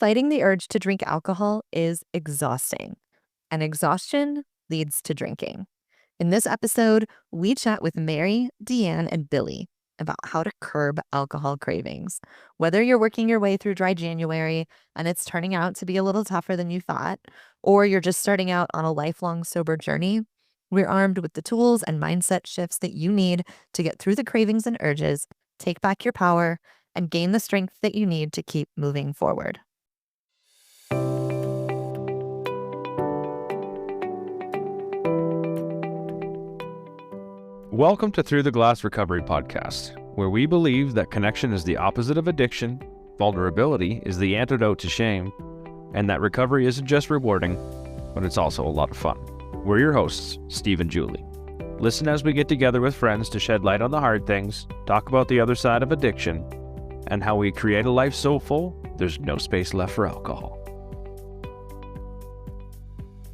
Fighting the urge to drink alcohol is exhausting, and exhaustion leads to drinking. In this episode, we chat with Mary, DeeAnn, and Billie about how to curb alcohol cravings. Whether you're working your way through dry January and it's turning out to be a little tougher than you thought, or you're just starting out on a lifelong sober journey, we're armed with the tools and mindset shifts that you need to get through the cravings and urges, take back your power, and gain the strength that you need to keep moving forward. Welcome to Through the Glass Recovery Podcast, where we believe that connection is the opposite of addiction, vulnerability is the antidote to shame, and that recovery isn't just rewarding, but it's also a lot of fun. We're your hosts, Steve and Julie. Listen as we get together with friends to shed light on the hard things, talk about the other side of addiction, and how we create a life so full, there's no space left for alcohol.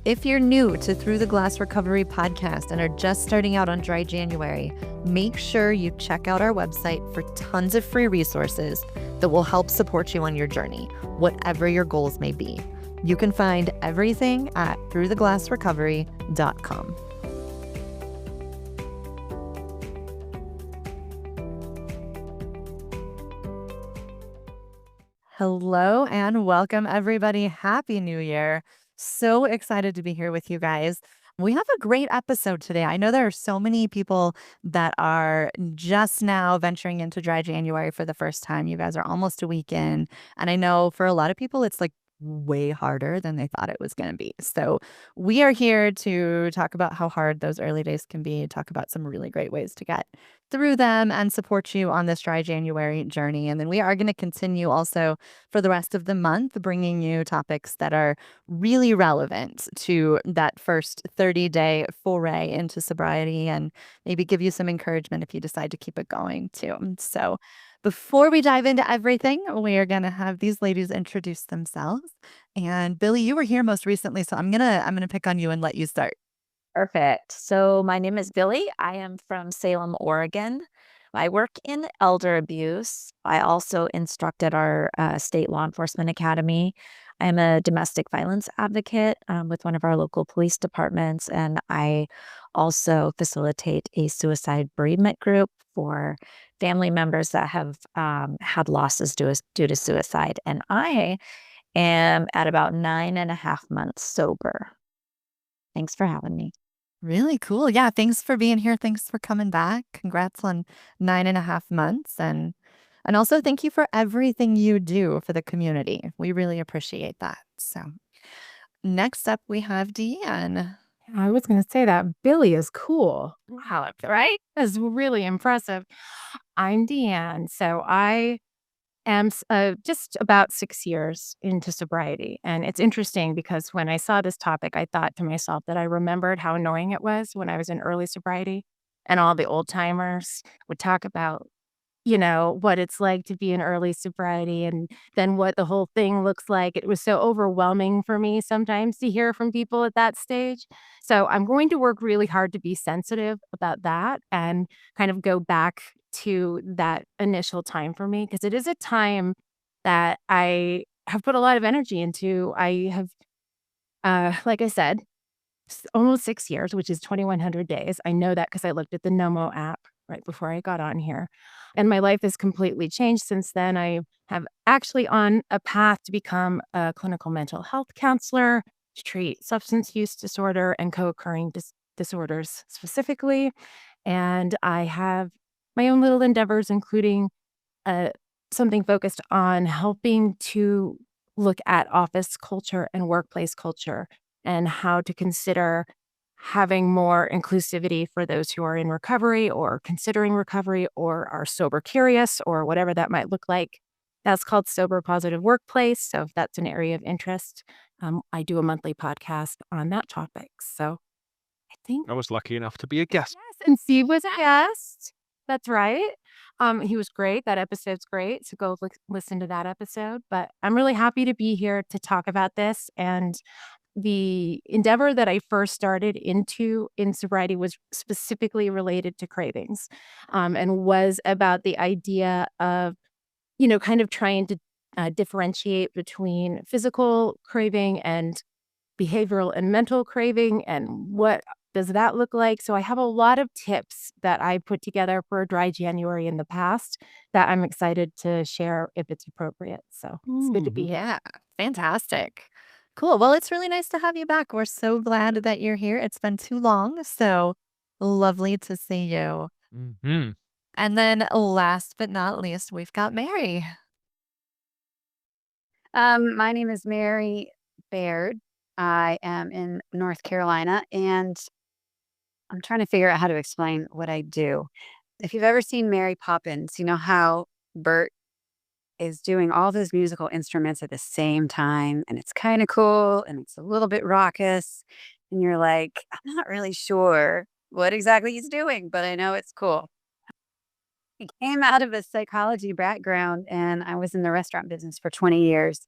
If you're new to Through the Glass Recovery Podcast and are just starting out on dry January, make sure you check out our website for tons of free resources that will help support you on your journey, whatever your goals may be. You can find everything at throughtheglassrecovery.com. Hello and welcome, everybody. Happy New Year. So excited to be here with you guys. We have a great episode today. I know there are so many people that are just now venturing into dry January for the first time. You guys are almost a week in. And I know for a lot of people, it's like way harder than they thought it was going to be. So we are here to talk about how hard those early days can be, talk about some really great ways to get through them and support you on this dry January journey. And then we are going to continue also for the rest of the month, bringing you topics that are really relevant to that first 30-day foray into sobriety and maybe give you some encouragement if you decide to keep it going too. So before we dive into everything, we are going to have these ladies introduce themselves. And Billie, you were here most recently, so I'm going to pick on you and let you start. Perfect. So my name is Billie. I am from Salem, Oregon. I work in elder abuse. I also instruct at our state law enforcement academy. I'm a domestic violence advocate with one of our local police departments, and I also facilitate a suicide bereavement group for family members that have had losses due to suicide. And I am at about 9.5 months sober. Thanks for having me. Really cool. Yeah, thanks for being here. Thanks for coming back. Congrats on 9.5 months. And also thank you for everything you do for the community. We really appreciate that. So next up, we have DeeAnn. I was going to say that Billie is cool. Wow, right? That's really impressive. I'm DeeAnn. So I am just about 6 years into sobriety. And it's interesting because when I saw this topic, I thought to myself that I remembered how annoying it was when I was in early sobriety and all the old timers would talk about, what it's like to be in early sobriety and then what the whole thing looks like. It was so overwhelming for me sometimes to hear from people at that stage. So I'm going to work really hard to be sensitive about that and kind of go back to that initial time for me, because it is a time that I have put a lot of energy into. I have, like I said, almost 6 years, which is 2,100 days. I know that because I looked at the NOMO app right before I got on here. And my life has completely changed since then. I have actually on a path to become a clinical mental health counselor to treat substance use disorder and co-occurring disorders specifically. And I have my own little endeavors, including something focused on helping to look at office culture and workplace culture and how to consider having more inclusivity for those who are in recovery or considering recovery or are sober curious or whatever that might look like. That's called Sober Positive Workplace. So if that's an area of interest, I do a monthly podcast on that topic. So I think I was lucky enough to be a guest. yes, and Steve was a guest. That's right. He was great. That episode's great. So go listen to that episode. But I'm really happy to be here to talk about this. And the endeavor that I first started into in sobriety was specifically related to cravings, and was about the idea of, kind of trying to differentiate between physical craving and behavioral and mental craving, and what does that look like? So I have a lot of tips that I put together for a dry January in the past that I'm excited to share if it's appropriate. So it's good to be here. Yeah, fantastic. Cool. Well, it's really nice to have you back. We're so glad that you're here. It's been too long, so lovely to see you. Mm-hmm. And then last but not least, we've got Mary. My name is Mary Baird. I am in North Carolina, and I'm trying to figure out how to explain what I do. If you've ever seen Mary Poppins, you know how Bert is doing all those musical instruments at the same time, and it's kind of cool and it's a little bit raucous. And you're like, I'm not really sure what exactly he's doing, but I know it's cool. I came out of a psychology background and I was in the restaurant business for 20 years.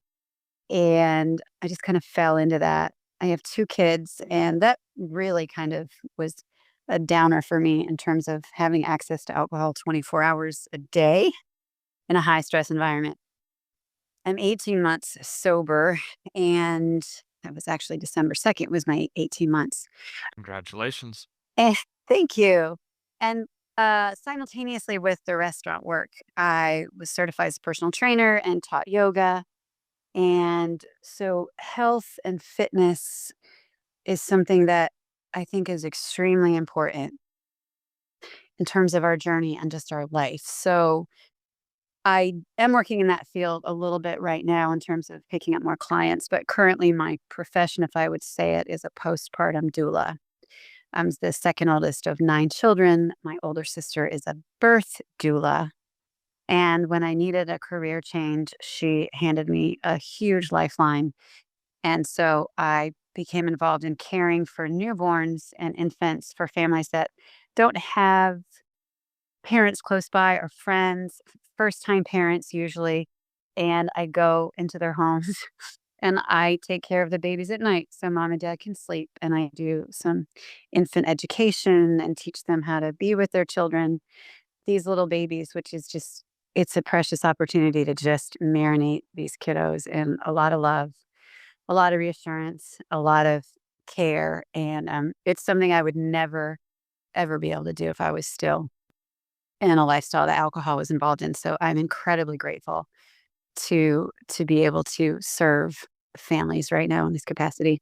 And I just kind of fell into that. I have 2 kids, and that really kind of was a downer for me in terms of having access to alcohol 24 hours a day in a high stress environment. I'm 18 months sober, and that was actually December 2nd was my 18 months. Congratulations. Eh, thank you. And simultaneously with the restaurant work, I was certified as a personal trainer and taught yoga. And so health and fitness is something that I think is extremely important in terms of our journey and just our life. So I am working in that field a little bit right now in terms of picking up more clients, but currently my profession, if I would say it, is a postpartum doula. I'm the second oldest of 9 children. My older sister is a birth doula. And when I needed a career change, she handed me a huge lifeline. And so I became involved in caring for newborns and infants for families that don't have parents close by or friends, first time parents usually. And I go into their homes and I take care of the babies at night so mom and dad can sleep. And I do some infant education and teach them how to be with their children, these little babies, which is just, it's a precious opportunity to just marinate these kiddos in a lot of love, a lot of reassurance, a lot of care. And it's something I would never, ever be able to do if I was still in a lifestyle that alcohol was involved in. So I'm incredibly grateful to be able to serve families right now in this capacity.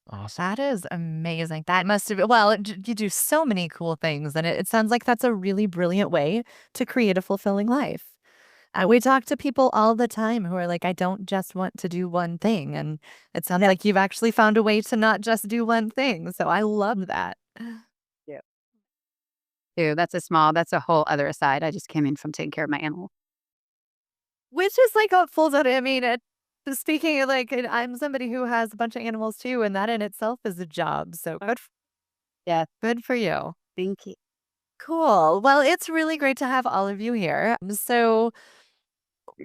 Awesome. That is amazing. That must have been, well, you do so many cool things. And it sounds like that's a really brilliant way to create a fulfilling life. We talk to people all the time who are like, I don't just want to do one thing. And it sounds like you've actually found a way to not just do one thing. So I love that. Yeah. Too. That's a whole other aside. I just came in from taking care of my animal. Which is like a full on, I mean, speaking of like, I'm somebody who has a bunch of animals too, and that in itself is a job. So Yeah. good for you. Thank you. Cool. Well, it's really great to have all of you here. So,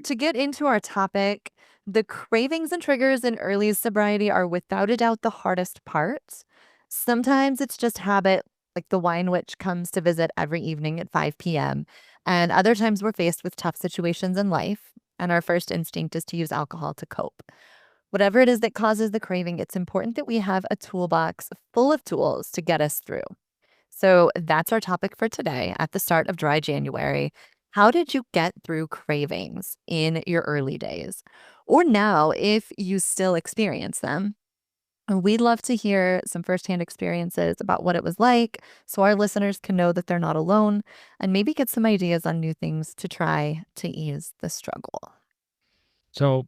to get into our topic, the cravings and triggers in early sobriety are without a doubt the hardest part. Sometimes it's just habit, like the wine witch comes to visit every evening at 5 p.m. And other times we're faced with tough situations in life, and our first instinct is to use alcohol to cope. Whatever it is that causes the craving, it's important that we have a toolbox full of tools to get us through. So that's our topic for today at the start of dry January. How did you get through cravings in your early days? Or now, if you still experience them? And we'd love to hear some firsthand experiences about what it was like so our listeners can know that they're not alone and maybe get some ideas on new things to try to ease the struggle. So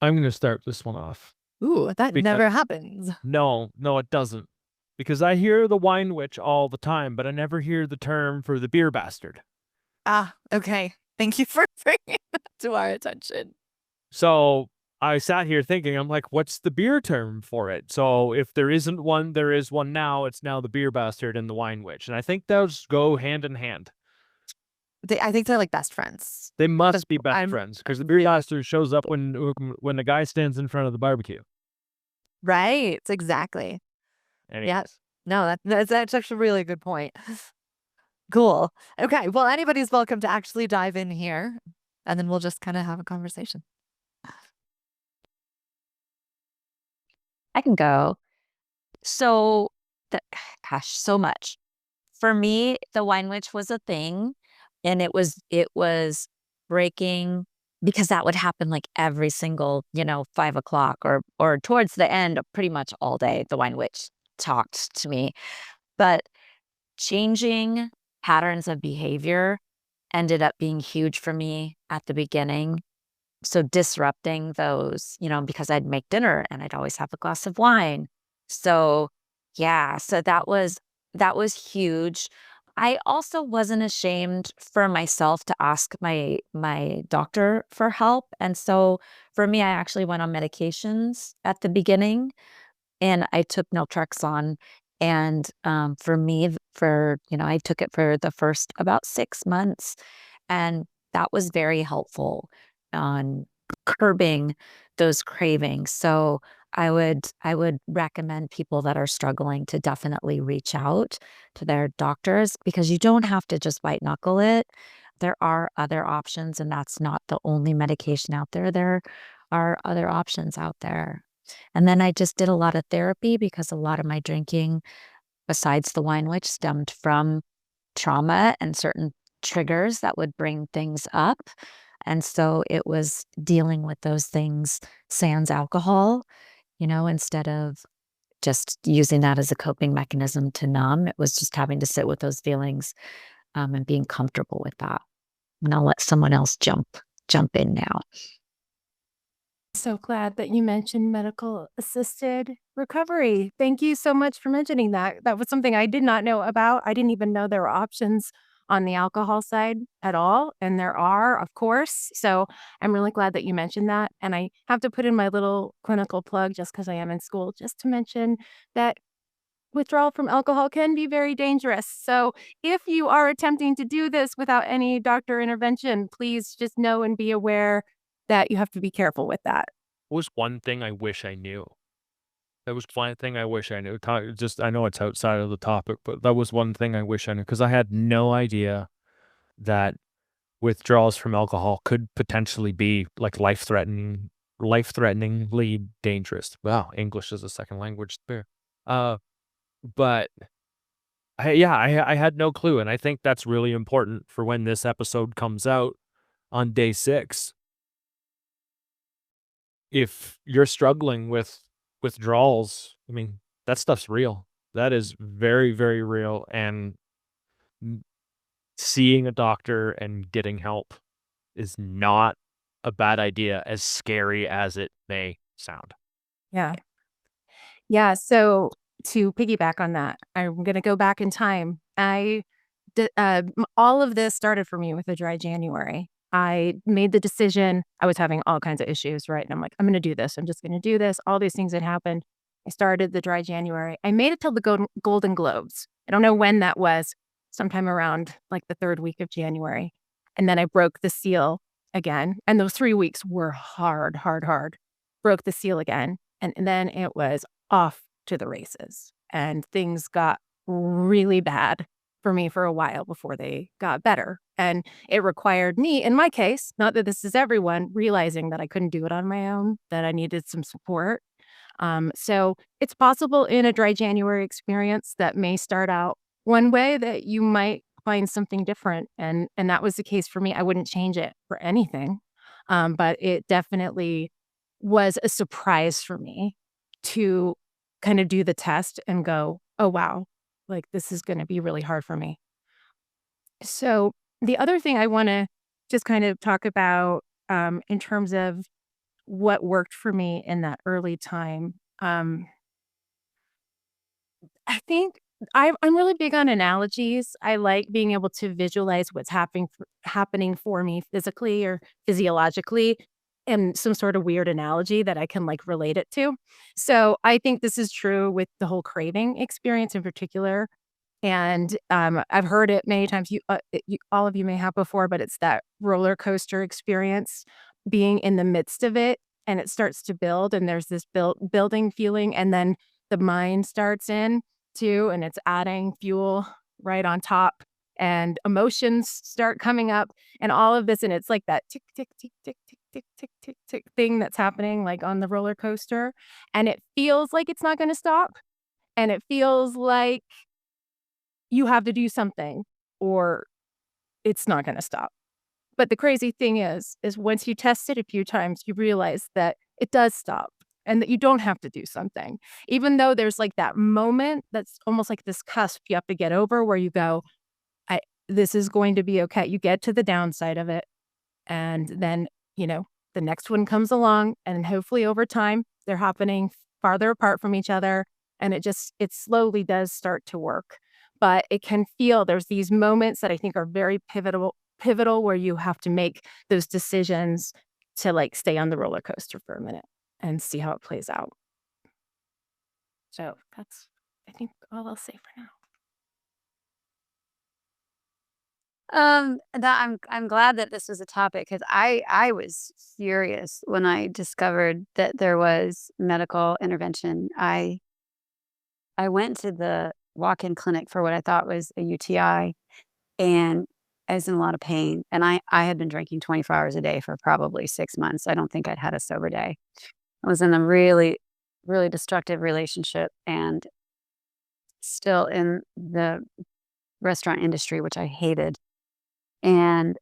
I'm going to start this one off. Ooh, that Because- never happens. No, it doesn't. Because I hear the wine witch all the time, but I never hear the term for the beer bastard. Ah, okay. Thank you for bringing that to our attention. So I sat here thinking, I'm like, what's the beer term for it? So if there isn't one, there is one now. It's now the beer bastard and the wine witch. And I think those go hand in hand. I think they're like best friends. They must be best I'm- friends because the beer bastard shows up when the guy stands in front of the barbecue. Right. Exactly. Anyways. Yeah. No, that's actually a really good point. Cool. Okay. Well, anybody's welcome to actually dive in here. and then we'll just kind of have a conversation. I can go. So, the gosh, so much. For me, the wine witch was a thing, and it was breaking because that would happen, like, every single, 5 o'clock or towards the end, pretty much all day, the wine witch talked to me. But changing patterns of behavior ended up being huge for me at the beginning. So disrupting those, because I'd make dinner and I'd always have a glass of wine. So yeah, so that was huge. I also wasn't ashamed for myself to ask my doctor for help. And so for me, I actually went on medications at the beginning and I took Naltrexone. And for me, I took it for the first about 6 months. And that was very helpful on curbing those cravings. So I would recommend people that are struggling to definitely reach out to their doctors because you don't have to just white knuckle it. There are other options, and that's not the only medication out there. There are other options out there. And then I just did a lot of therapy because a lot of my drinking, besides the wine witch, stemmed from trauma and certain triggers that would bring things up. And so it was dealing with those things sans alcohol, instead of just using that as a coping mechanism to numb. It was just having to sit with those feelings and being comfortable with that. And I'll let someone else jump in now. So glad that you mentioned medical assisted recovery. Thank you so much for mentioning that. That was something I did not know about. I didn't even know there were options on the alcohol side at all. And there are, of course. So I'm really glad that you mentioned that. And I have to put in my little clinical plug just because I am in school, just to mention that withdrawal from alcohol can be very dangerous. So if you are attempting to do this without any doctor intervention, please just know and be aware that you have to be careful with that. Was one thing I wish I knew. That was one thing I wish I knew. Just I know it's outside of the topic, but that was one thing I wish I knew because I had no idea that withdrawals from alcohol could potentially be like life-threateningly dangerous. Wow, English is a second language there. Uh, but I had no clue, and I think that's really important for when this episode comes out on day 6. If you're struggling with withdrawals, I mean, that stuff's real. That is very, very real, and m seeing a doctor and getting help is not a bad idea, as scary as it may sound. Yeah. Yeah. So to piggyback on that, I'm going to go back in time. All of this started for me with a dry January. I made the decision. I was having all kinds of issues, right? And I'm like, I'm going to do this. I'm just going to do this. All these things had happened. I started the dry January. I made it till the Golden Globes. I don't know when that was, sometime around like the third week of January. And then I broke the seal again. And those 3 weeks were hard, hard, hard. Broke the seal again. And then it was off to the races. And things got really bad for me for a while before they got better. And it required me, in my case, not that this is everyone, realizing that I couldn't do it on my own, that I needed some support. So it's possible in a dry January experience that may start out one way that you might find something different. And that was the case for me. I wouldn't change it for anything. But it definitely was a surprise for me to kind of do the test and go, oh, wow, like this is going to be really hard for me. So the other thing I want to just kind of talk about in terms of what worked for me in that early time, I think I'm really big on analogies. I like being able to visualize what's happening for me physically or physiologically and some sort of weird analogy that I can like relate it to. So I think this is true with the whole craving experience in particular. And I've heard it many times. All of you may have before, but it's that roller coaster experience, being in the midst of it, and it starts to build, and there's this building feeling, and then the mind starts in too, and it's adding fuel right on top, and emotions start coming up and all of this. And it's like that tick, tick, tick, tick, tick, tick, tick, tick, tick thing that's happening like on the roller coaster. And it feels like it's not going to stop. And it feels like you have to do something or it's not going to stop. But the crazy thing is once you test it a few times, you realize that it does stop and that you don't have to do something. Even though there's like that moment that's almost like this cusp you have to get over where you go, this is going to be okay. You get to the downside of it. And then, the next one comes along and hopefully over time they're happening farther apart from each other. And it slowly does start to work. But it can feel there's these moments that I think are very pivotal where you have to make those decisions to like stay on the roller coaster for a minute and see how it plays out. So that's, I think, all I'll say for now. That I'm glad that this was a topic because I was furious when I discovered that there was medical intervention. I went to the walk-in clinic for what I thought was a UTI, and I was in a lot of pain. And I had been drinking 24 hours a day for probably 6 months. I don't think I'd had a sober day. I was in a really, really destructive relationship and still in the restaurant industry, which I hated. And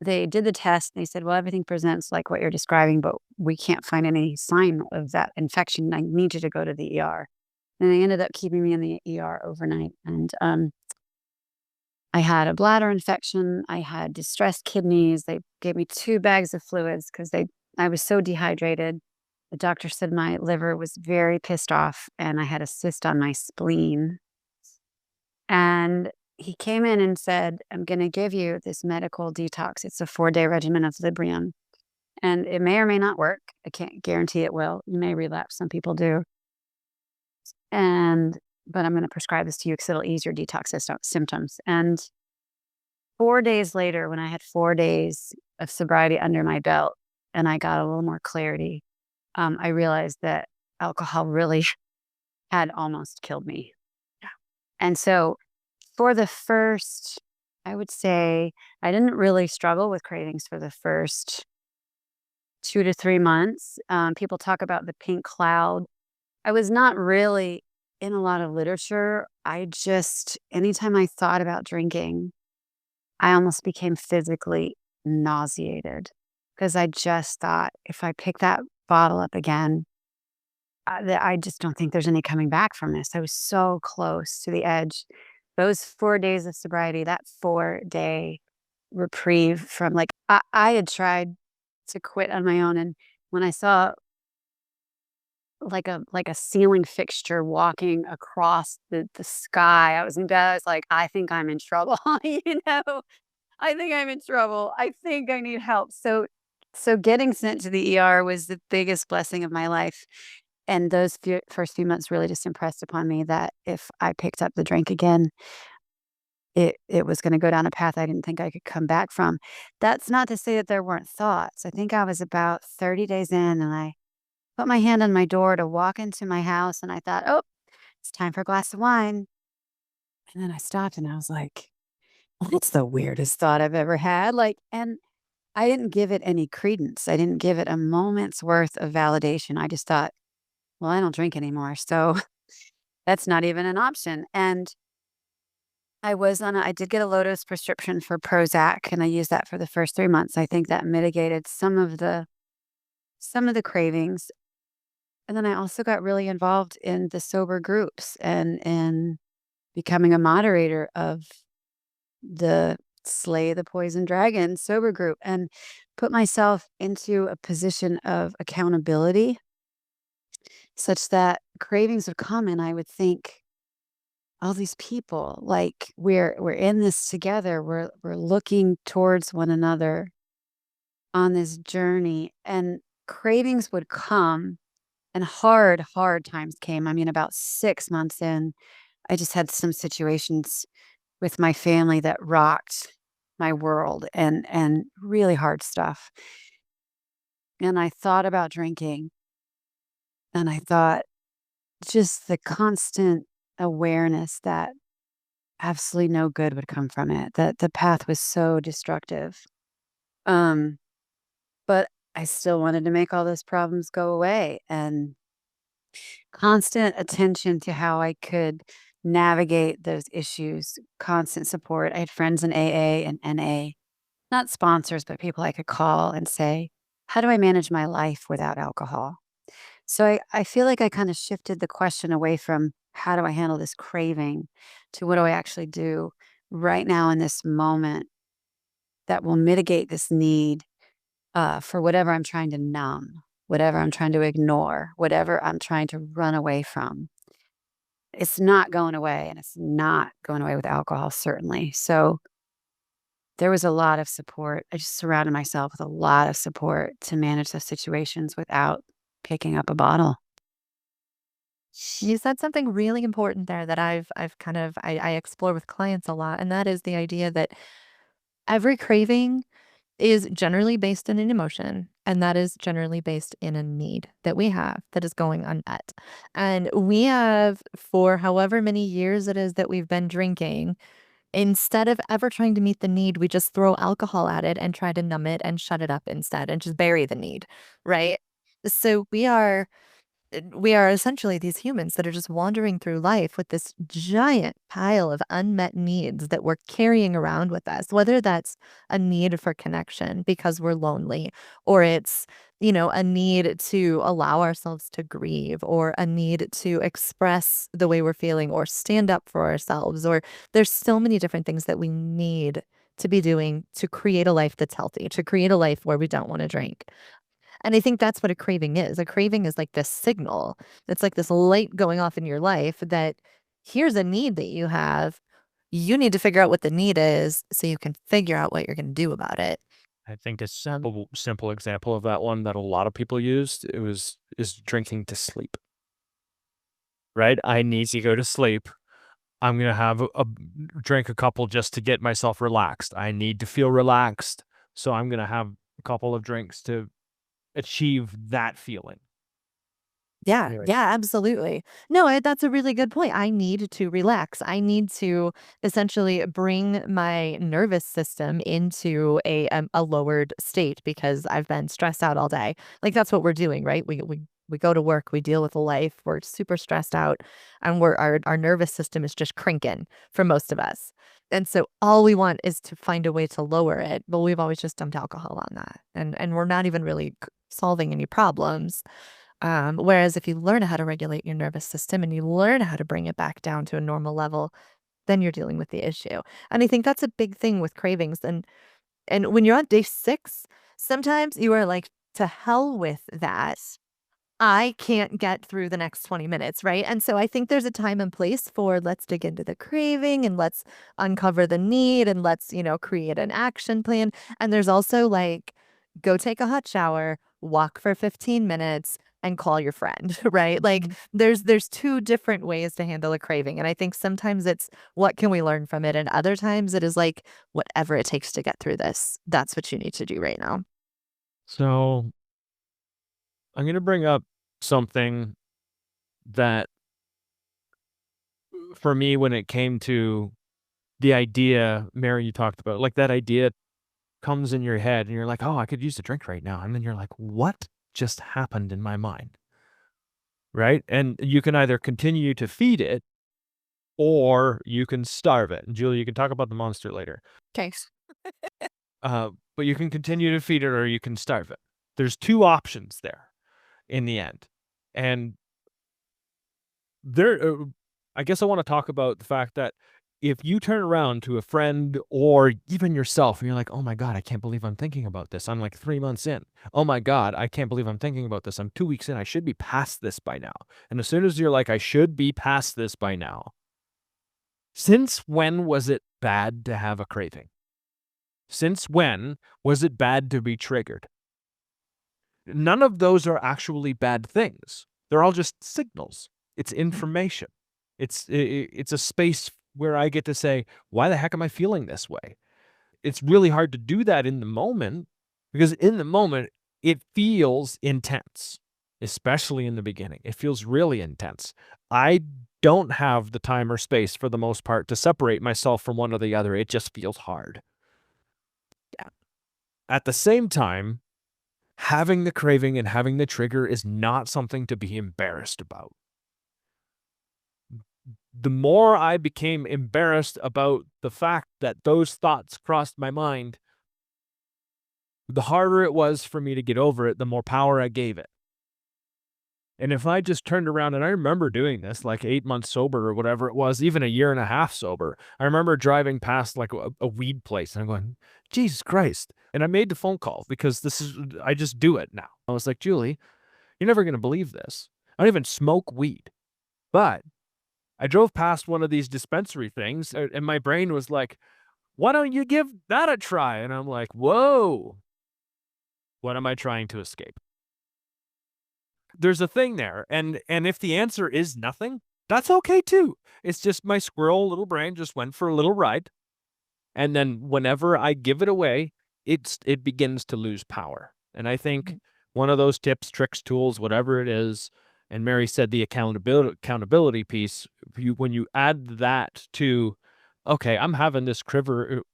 they did the test and they said, well, everything presents like what you're describing, but we can't find any sign of that infection. I need you to go to the ER. And they ended up keeping me in the ER overnight. And I had a bladder infection. I had distressed kidneys. They gave me 2 bags of fluids because I was so dehydrated. The doctor said my liver was very pissed off and I had a cyst on my spleen. And he came in and said, I'm going to give you this medical detox. It's a 4-day regimen of Librium. And it may or may not work. I can't guarantee it will. You may relapse. Some people do. But I'm going to prescribe this to you because it'll ease your detox symptoms. And 4 days later, when I had 4 days of sobriety under my belt and I got a little more clarity, I realized that alcohol really had almost killed me. And so for the first, I would say, I didn't really struggle with cravings for the first 2 to 3 months. People talk about the pink cloud. I was not really in a lot of literature. Anytime I thought about drinking, I almost became physically nauseated because I just thought if I pick that bottle up again, I just don't think there's any coming back from this. I was so close to the edge. Those 4 days of sobriety, that 4-day reprieve from I had tried to quit on my own. And when I saw like a ceiling fixture walking across the sky, I was in bed. I was like, I think I'm in trouble. I think I'm in trouble. I think I need help. So getting sent to the ER was the biggest blessing of my life. And those first few months really just impressed upon me that if I picked up the drink again, it was going to go down a path I didn't think I could come back from. That's not to say that there weren't thoughts. I think I was about 30 days in and I put my hand on my door to walk into my house and I thought, oh, it's time for a glass of wine. And then I stopped and I was like, that's the weirdest thought I've ever had. And I didn't give it any credence. I didn't give it a moment's worth of validation. I just thought, well, I don't drink anymore. So that's not even an option. And I did get a low-dose prescription for Prozac, and I used that for the first 3 months. I think that mitigated some of the cravings. And then I also got really involved in the sober groups and becoming a moderator of the Slay the Poison Dragon sober group and put myself into a position of accountability such that cravings would come and I would think, all these people, like we're in this together. We're looking towards one another on this journey. And cravings would come and hard times came. I mean, about 6 months in, I just had some situations with my family that rocked my world and really hard stuff. And I thought about drinking and I thought just the constant awareness that absolutely no good would come from it. That the path was so destructive. Um, but I still wanted to make all those problems go away, and constant attention to how I could navigate those issues, constant support. I had friends in AA and NA, not sponsors, but people I could call and say, how do I manage my life without alcohol? So I feel like I kind of shifted the question away from how do I handle this craving to what do I actually do right now in this moment that will mitigate this need for whatever I'm trying to numb, whatever I'm trying to ignore, whatever I'm trying to run away from. It's not going away, and it's not going away with alcohol, certainly. So there was a lot of support. I just surrounded myself with a lot of support to manage those situations without picking up a bottle. You said something really important there that I've kind of I explore with clients a lot, and that is the idea that every craving is generally based in an emotion, and that is generally based in a need that we have that is going unmet. And we have, for however many years it is that we've been drinking, instead of ever trying to meet the need, we just throw alcohol at it and try to numb it and shut it up instead and just bury the need, right? So we are essentially these humans that are just wandering through life with this giant pile of unmet needs that we're carrying around with us, whether that's a need for connection because we're lonely, or it's, a need to allow ourselves to grieve, or a need to express the way we're feeling, or stand up for ourselves, or there's so many different things that we need to be doing to create a life that's healthy, to create a life where we don't want to drink. And I think that's what a craving is. A craving is like this signal. It's like this light going off in your life that here's a need that you have. You need to figure out what the need is so you can figure out what you're going to do about it. I think a simple example of that one that a lot of people used is drinking to sleep. Right? I need to go to sleep. I'm gonna have a drink a couple just to get myself relaxed. I need to feel relaxed, so I'm gonna have a couple of drinks to achieve that feeling. Yeah, Anyway, yeah, absolutely. No, that's a really good point. I need to relax. I need to essentially bring my nervous system into a lowered state because I've been stressed out all day. Like that's what we're doing, right? We go to work, we deal with life, we're super stressed out, and our nervous system is just cranking for most of us. And so all we want is to find a way to lower it, but we've always just dumped alcohol on that, and we're not even really solving any problems. Whereas if you learn how to regulate your nervous system and you learn how to bring it back down to a normal level, then you're dealing with the issue. And I think that's a big thing with cravings. And when you're on day 6, sometimes you are like, to hell with that. I can't get through the next 20 minutes, right? And so I think there's a time and place for let's dig into the craving and let's uncover the need and let's, create an action plan. And there's also like go take a hot shower, walk for 15 minutes and call your friend, right? Like Mhm. there's two different ways to handle a craving. And I think sometimes it's what can we learn from it? And other times it is like whatever it takes to get through this. That's what you need to do right now. so I'm gonna bring up something that for me when it came to the idea, Mary, you talked about, like that idea comes in your head and you're like, "Oh, I could use a drink right now." And then you're like, "What just happened in my mind?" Right? And you can either continue to feed it or you can starve it. And Julie, you can talk about the monster later. Okay. But you can continue to feed it or you can starve it. There's two options there in the end. And there, I guess I want to talk about the fact that if you turn around to a friend or even yourself and you're like, oh my God, I can't believe I'm thinking about this. I'm like 3 months in. Oh my God, I can't believe I'm thinking about this. I'm 2 weeks in. I should be past this by now. And as soon as you're like, I should be past this by now, since when was it bad to have a craving? Since when was it bad to be triggered? None of those are actually bad things. They're all just signals. It's information. It's a space where I get to say, why the heck am I feeling this way? It's really hard to do that in the moment because in the moment it feels intense. especially in the beginning. It feels really intense. I don't have the time or space for the most part to separate myself from one or the other. It just feels hard. Yeah. At the same time, having the craving and having the trigger is not something to be embarrassed about. The more I became embarrassed about the fact that those thoughts crossed my mind, the harder it was for me to get over it, the more power I gave it. And if I just turned around, and I remember doing this, like 8 months sober or whatever it was, even a year and a half sober. I remember driving past like a weed place and I'm going, Jesus Christ. And I made the phone call because I just do it now. I was like, Julie, you're never going to believe this. I don't even smoke weed. But I drove past one of these dispensary things and my brain was like, why don't you give that a try? And I'm like, whoa, what am I trying to escape? There's a thing there. And if the answer is nothing, that's okay too. It's just my squirrel little brain just went for a little ride. And then whenever I give it away, it begins to lose power. And I think one of those tips, tricks, tools, whatever it is, and Mary said the accountability piece, when you add that to, okay, I'm having this quiver.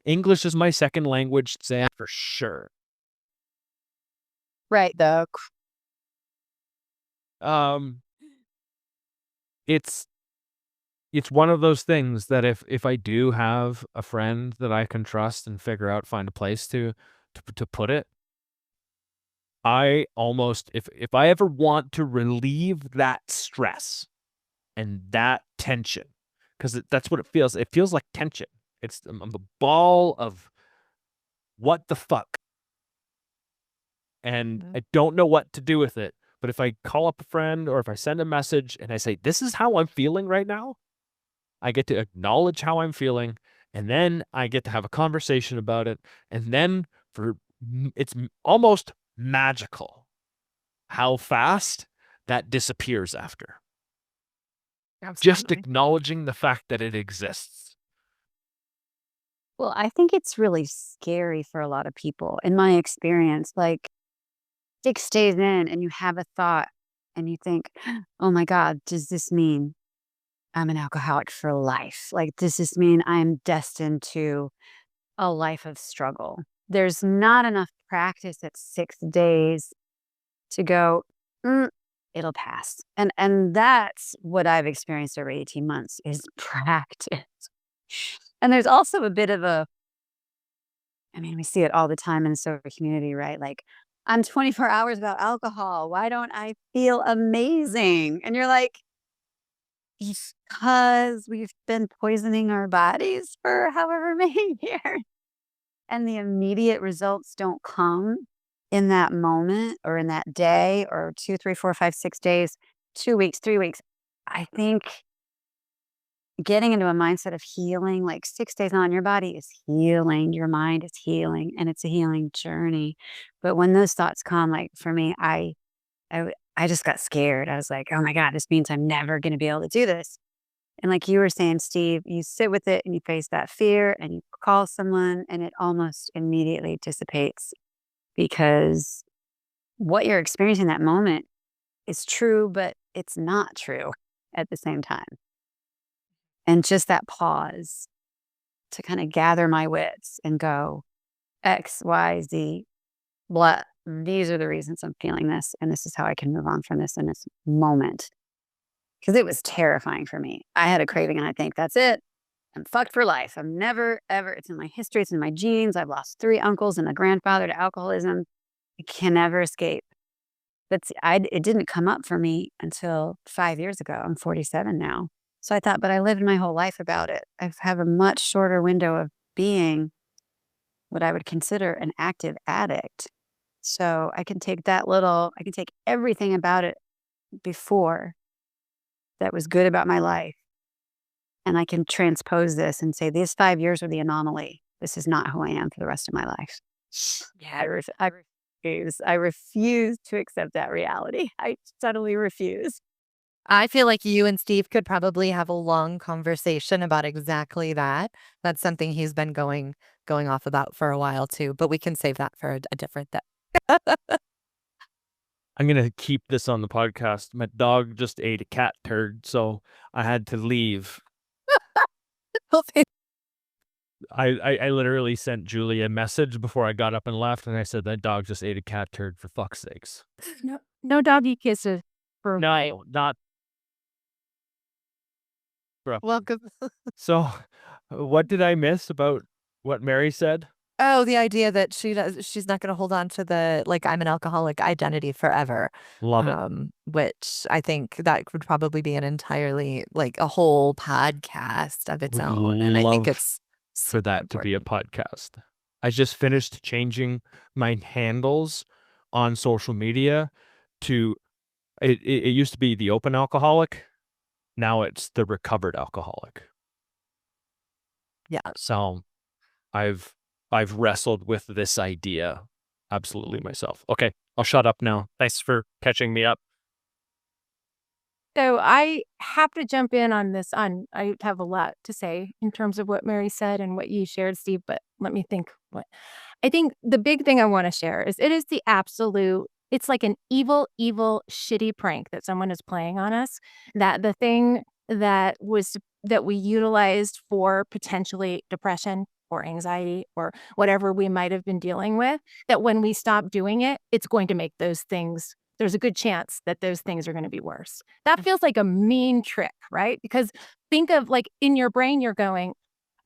English is my second language, say that for sure. Right. It's one of those things that if I do have a friend that I can trust and find a place to put it, I almost, if I ever want to relieve that stress and that tension, because that's what it feels. It feels like tension. It's a ball of what the fuck, and I don't know what to do with it. But if I call up a friend or if I send a message and I say, this is how I'm feeling right now, I get to acknowledge how I'm feeling, and then I get to have a conversation about it. And then it's almost magical how fast that disappears after. Just Absolutely. acknowledging the fact that it exists. Well, I think it's really scary for a lot of people. In my experience, like 6 days in and you have a thought and you think, oh my God, does this mean I'm an alcoholic for life? Like, does this mean I'm destined to a life of struggle? There's not enough practice at 6 days to go, "Mm, it'll pass." And that's what I've experienced over 18 months is practice. And there's also a bit of we see it all the time in the sober community, right? Like, I'm 24 hours without alcohol. Why don't I feel amazing? And you're like, because we've been poisoning our bodies for however many years. And the immediate results don't come in that moment or in that day or 2, 3, 4, 5, 6 days, 2 weeks, 3 weeks. I think getting into a mindset of healing, like 6 days on, your body is healing, your mind is healing, and it's a healing journey. But when those thoughts come, like for me, I just got scared. I was like, oh my God, this means I'm never going to be able to do this. And like you were saying, Steve, you sit with it and you face that fear and you call someone and it almost immediately dissipates because what you're experiencing in that moment is true, but it's not true at the same time. And just that pause to kind of gather my wits and go, X, Y, Z, blah, these are the reasons I'm feeling this. And this is how I can move on from this in this moment. Because it was terrifying for me. I had a craving and I think that's it. I'm fucked for life. I'm never, ever, it's in my history, it's in my genes. I've lost 3 uncles and a grandfather to alcoholism. I can never escape. It didn't come up for me until 5 years ago. I'm 47 now. So I thought, but I lived my whole life about it. I have a much shorter window of being what I would consider an active addict. So I can take everything about it before that was good about my life. And I can transpose this and say, these 5 years are the anomaly. This is not who I am for the rest of my life. Yeah, I refuse. I refuse to accept that reality. I subtly refuse. I feel like you and Steve could probably have a long conversation about exactly that. That's something he's been going off about for a while too, but we can save that for a different day. I'm going to keep this on the podcast. My dog just ate a cat turd, so I had to leave. I literally sent Julie a message before I got up and left, and I said, that dog just ate a cat turd, for fuck's sakes. No doggy kisses for No, not. Bro. Welcome. So, what did I miss about what Mary said? Oh, the idea that she's not going to hold on to the, like, I'm an alcoholic identity forever. Love it. Which I think that would probably be an entirely, like, a whole podcast of its Would own. And I think love it's for that to be a podcast. I just finished changing my handles on social media to it used to be the open alcoholic. Now it's the recovered alcoholic. Yeah. So I've wrestled with this idea absolutely myself. Okay, I'll shut up now. Thanks for catching me up. So I have to jump in on this. I have a lot to say in terms of what Mary said and what you shared, Steve, but let me think. What I think the big thing I want to share is it is the absolute, it's like an evil, evil, shitty prank that someone is playing on us. That the thing that we utilized for potentially depression or anxiety or whatever we might have been dealing with, that when we stop doing it, it's going to make those things, there's a good chance that those things are going to be worse. That feels like a mean trick, right? Because think of, like, in your brain, you're going,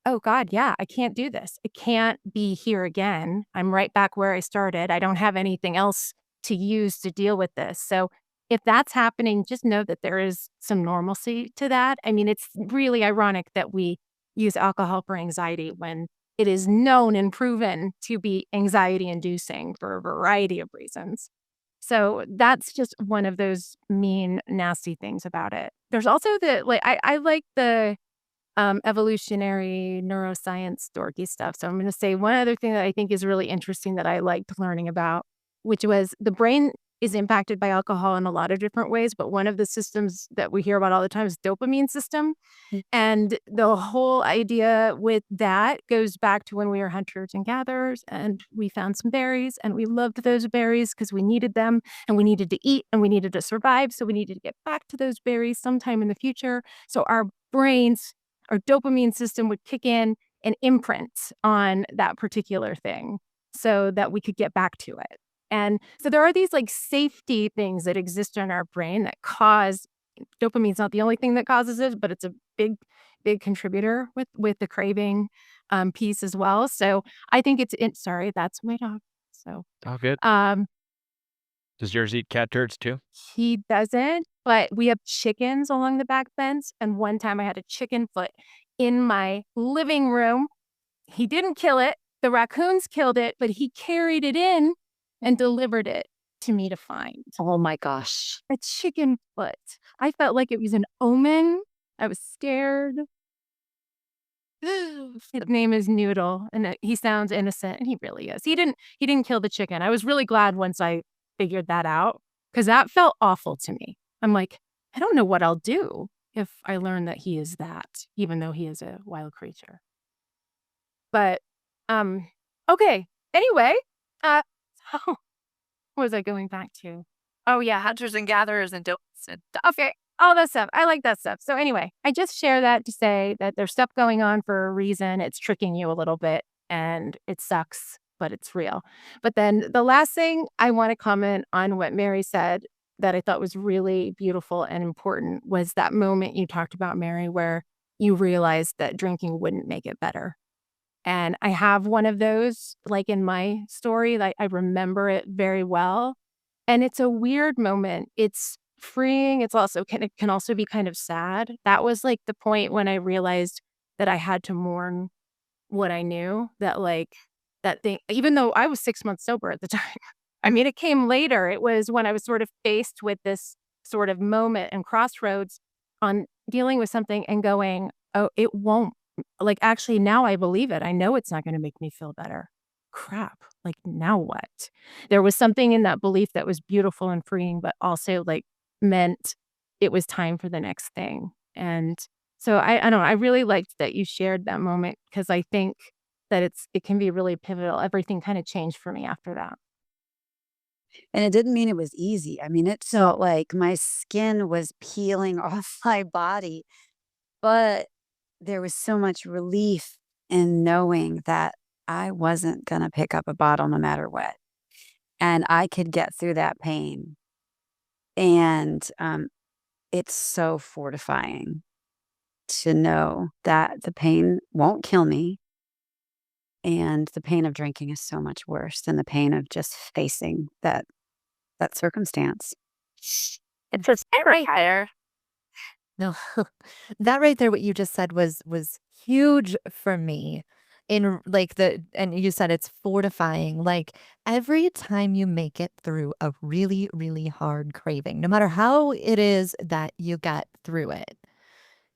oh God, yeah, I can't do this. I can't be here again. I'm right back where I started. I don't have anything else to use to deal with this. So if that's happening, just know that there is some normalcy to that. I mean, it's really ironic that we use alcohol for anxiety when it is known and proven to be anxiety inducing for a variety of reasons. So that's just one of those mean, nasty things about it. There's also the, like, I like the evolutionary neuroscience dorky stuff. So I'm going to say one other thing that I think is really interesting that I liked learning about, which was the brain is impacted by alcohol in a lot of different ways. But one of the systems that we hear about all the time is dopamine system. And the whole idea with that goes back to when we were hunters and gatherers and we found some berries and we loved those berries because we needed them and we needed to eat and we needed to survive. So we needed to get back to those berries sometime in the future. So our brains, our dopamine system would kick in and imprint on that particular thing so that we could get back to it. And so there are these, like, safety things that exist in our brain that cause dopamine's not the only thing that causes it, but it's a big, big contributor with the craving piece as well. So I think sorry, that's my dog. So Oh, good. Does yours eat cat turds too? he doesn't, but we have chickens along the back fence. And one time I had a chicken foot in my living room. He didn't kill it. The raccoons killed it, but he carried it in and delivered it to me to find. Oh my gosh. A chicken foot. I felt like it was an omen. I was scared. His name is Noodle, and he sounds innocent, and he really is. He didn't kill the chicken. I was really glad once I figured that out because that felt awful to me. I'm like, I don't know what I'll do if I learn that he is that, even though he is a wild creature. But okay. Anyway, so what was I going back to? Oh yeah, Hunters and gatherers and don'ts. okay. All that stuff. I like that stuff. So anyway, I just share that to say that there's stuff going on for a reason. It's tricking you a little bit and it sucks, but it's real. But then the last thing I want to comment on what Mary said that I thought was really beautiful and important was that moment you talked about, Mary, where you realized that drinking wouldn't make it better. And I have one of those, like, in my story, like, I remember it very well. And it's a weird moment. It's freeing. It can also be kind of sad. That was, like, the point when I realized that I had to mourn what I knew, that, like, that thing, even though I was 6 months sober at the time. I mean, it came later. It was when I was sort of faced with this sort of moment and crossroads on dealing with something and going, oh, it won't. Like, actually, now I believe it. I know it's not going to make me feel better. Crap. Like, now what? There was something in that belief that was beautiful and freeing, but also, like, meant it was time for the next thing. And so I don't know. I really liked that you shared that moment because I think that it can be really pivotal. Everything kind of changed for me after that. And it didn't mean it was easy. I mean, it felt like my skin was peeling off my body, but there was so much relief in knowing that I wasn't gonna pick up a bottle no matter what, and I could get through that pain, and, it's so fortifying to know that the pain won't kill me, and the pain of drinking is so much worse than the pain of just facing that circumstance. It's a scary higher. No, that right there, what you just said was huge for me in like and you said it's fortifying. Like every time you make it through a really, really hard craving, no matter how it is that you get through it,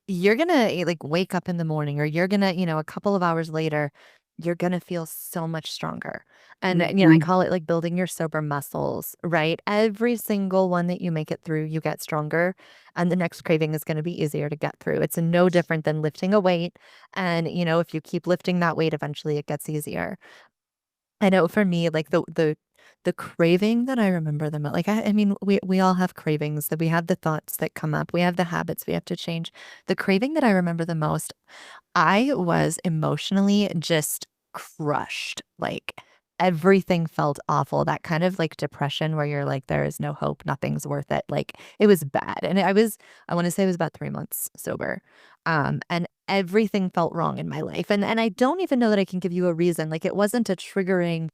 you're gonna, like, wake up in the morning or you're gonna, a couple of hours later, you're gonna feel so much stronger. And, I Mhm. call it, like, building your sober muscles, right? Every single one that you make it through, you get stronger, and the next craving is gonna be easier to get through. It's no different than lifting a weight, and, if you keep lifting that weight, eventually it gets easier. I know for me, like, the craving that I remember the most, like, I mean, we all have cravings, that we have the thoughts that come up, we have the habits we have to change. The craving that I remember the most, I was emotionally just crushed, like, everything felt awful, that kind of, like, depression where you're like, "There is no hope, nothing's worth it," like, it was bad, and I wanna say I was about 3 months sober, and everything felt wrong in my life, and I don't even know that I can give you a reason, like, it wasn't a triggering